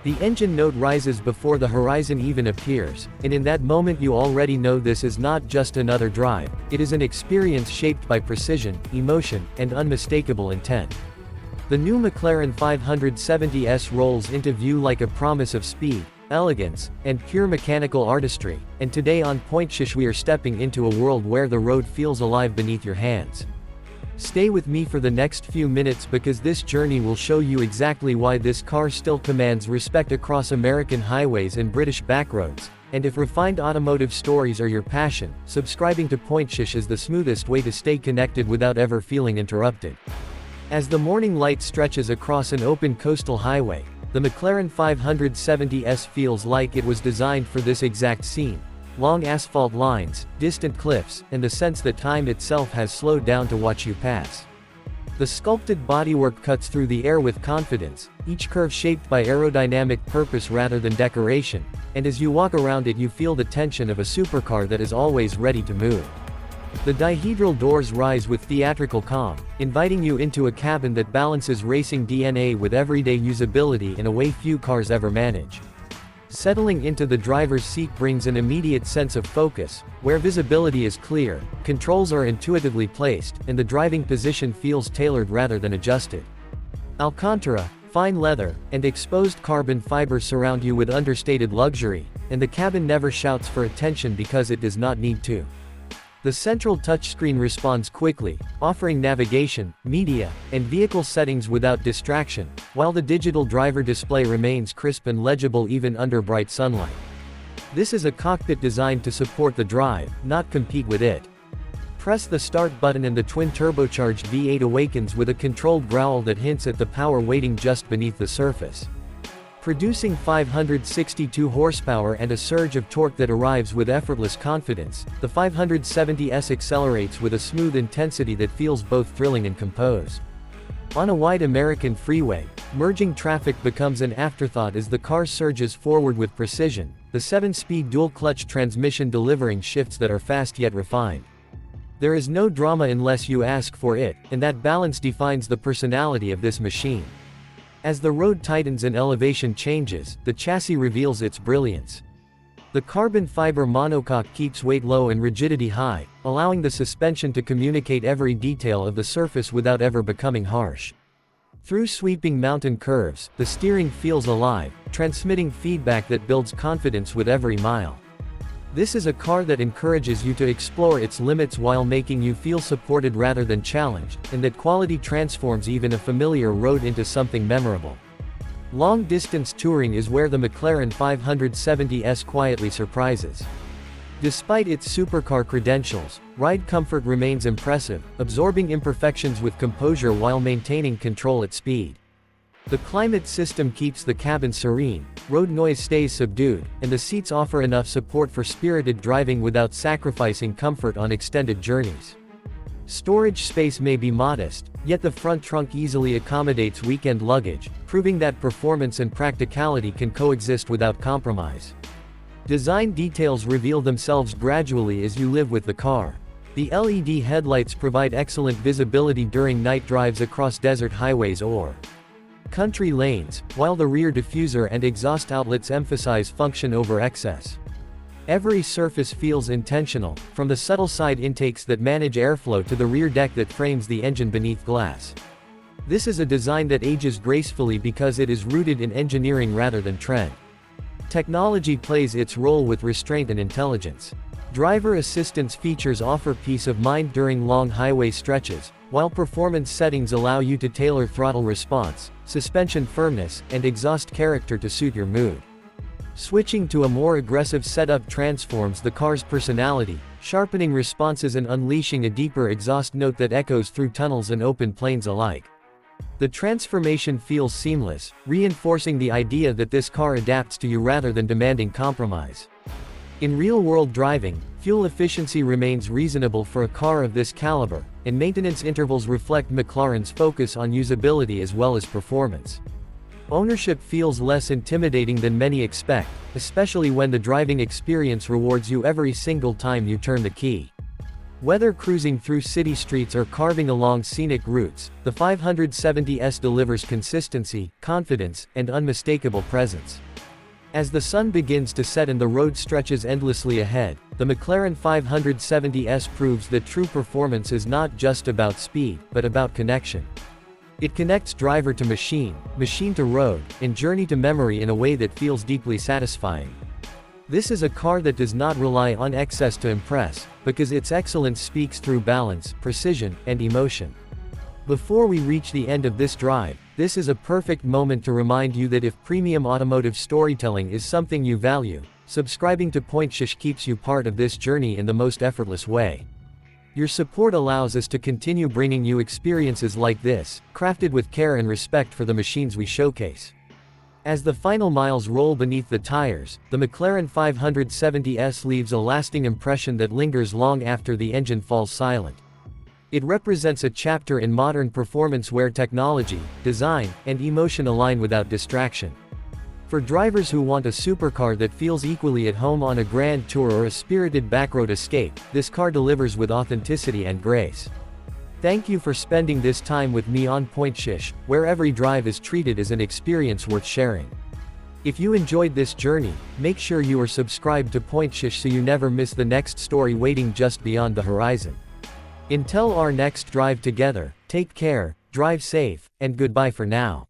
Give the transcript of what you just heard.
The engine note rises before the horizon even appears, and in that moment you already know this is not just another drive, it is an experience shaped by precision, emotion, and unmistakable intent. The new McLaren 570S rolls into view like a promise of speed, elegance, and pure mechanical artistry, and today on Point Shish we are stepping into a world where the road feels alive beneath your hands. Stay with me for the next few minutes because this journey will show you exactly why this car still commands respect across American highways and British backroads, and if refined automotive stories are your passion, subscribing to Point Shish is the smoothest way to stay connected without ever feeling interrupted. As the morning light stretches across an open coastal highway, the McLaren 570S feels like it was designed for this exact scene. Long asphalt lines, distant cliffs, and the sense that time itself has slowed down to watch you pass. The sculpted bodywork cuts through the air with confidence, each curve shaped by aerodynamic purpose rather than decoration, and as you walk around it you feel the tension of a supercar that is always ready to move. The dihedral doors rise with theatrical calm, inviting you into a cabin that balances racing DNA with everyday usability in a way few cars ever manage. Settling into the driver's seat brings an immediate sense of focus, where visibility is clear, controls are intuitively placed, and the driving position feels tailored rather than adjusted. Alcantara, fine leather, and exposed carbon fiber surround you with understated luxury, and the cabin never shouts for attention because it does not need to. The central touchscreen responds quickly, offering navigation, media, and vehicle settings without distraction, while the digital driver display remains crisp and legible even under bright sunlight. This is a cockpit designed to support the drive, not compete with it. Press the start button and the twin-turbocharged V8 awakens with a controlled growl that hints at the power waiting just beneath the surface. Producing 562 horsepower and a surge of torque that arrives with effortless confidence, the 570S accelerates with a smooth intensity that feels both thrilling and composed. On a wide American freeway, merging traffic becomes an afterthought as the car surges forward with precision, the 7-speed dual-clutch transmission delivering shifts that are fast yet refined. There is no drama unless you ask for it, and that balance defines the personality of this machine. As the road tightens and elevation changes, the chassis reveals its brilliance. The carbon fiber monocoque keeps weight low and rigidity high, allowing the suspension to communicate every detail of the surface without ever becoming harsh. Through sweeping mountain curves, the steering feels alive, transmitting feedback that builds confidence with every mile. This is a car that encourages you to explore its limits while making you feel supported rather than challenged, and that quality transforms even a familiar road into something memorable. Long-distance touring is where the McLaren 570S quietly surprises. Despite its supercar credentials, ride comfort remains impressive, absorbing imperfections with composure while maintaining control at speed. The climate system keeps the cabin serene, road noise stays subdued, and the seats offer enough support for spirited driving without sacrificing comfort on extended journeys. Storage space may be modest, yet the front trunk easily accommodates weekend luggage, proving that performance and practicality can coexist without compromise. Design details reveal themselves gradually as you live with the car. The LED headlights provide excellent visibility during night drives across desert highways or country lanes, while the rear diffuser and exhaust outlets emphasize function over excess. Every surface feels intentional, from the subtle side intakes that manage airflow to the rear deck that frames the engine beneath glass. This is a design that ages gracefully because it is rooted in engineering rather than trend. Technology plays its role with restraint and intelligence. Driver assistance features offer peace of mind during long highway stretches, while performance settings allow you to tailor throttle response, suspension firmness, and exhaust character to suit your mood. Switching to a more aggressive setup transforms the car's personality, sharpening responses and unleashing a deeper exhaust note that echoes through tunnels and open plains alike. The transformation feels seamless, reinforcing the idea that this car adapts to you rather than demanding compromise. In real-world driving, fuel efficiency remains reasonable for a car of this caliber, and maintenance intervals reflect McLaren's focus on usability as well as performance. Ownership feels less intimidating than many expect, especially when the driving experience rewards you every single time you turn the key. Whether cruising through city streets or carving along scenic routes, the 570S delivers consistency, confidence, and unmistakable presence. As the sun begins to set and the road stretches endlessly ahead, the McLaren 570S proves that true performance is not just about speed, but about connection. It connects driver to machine, machine to road, and journey to memory in a way that feels deeply satisfying. This is a car that does not rely on excess to impress, because its excellence speaks through balance, precision, and emotion. Before we reach the end of this drive, this is a perfect moment to remind you that if premium automotive storytelling is something you value, subscribing to PointShish keeps you part of this journey in the most effortless way. Your support allows us to continue bringing you experiences like this, crafted with care and respect for the machines we showcase. As the final miles roll beneath the tires, the McLaren 570S leaves a lasting impression that lingers long after the engine falls silent. It represents a chapter in modern performance where technology, design, and emotion align without distraction. For drivers who want a supercar that feels equally at home on a grand tour or a spirited backroad escape, this car delivers with authenticity and grace. Thank you for spending this time with me on PointShish, where every drive is treated as an experience worth sharing. If you enjoyed this journey, make sure you are subscribed to PointShish so you never miss the next story waiting just beyond the horizon. Until our next drive together, take care, drive safe, and goodbye for now.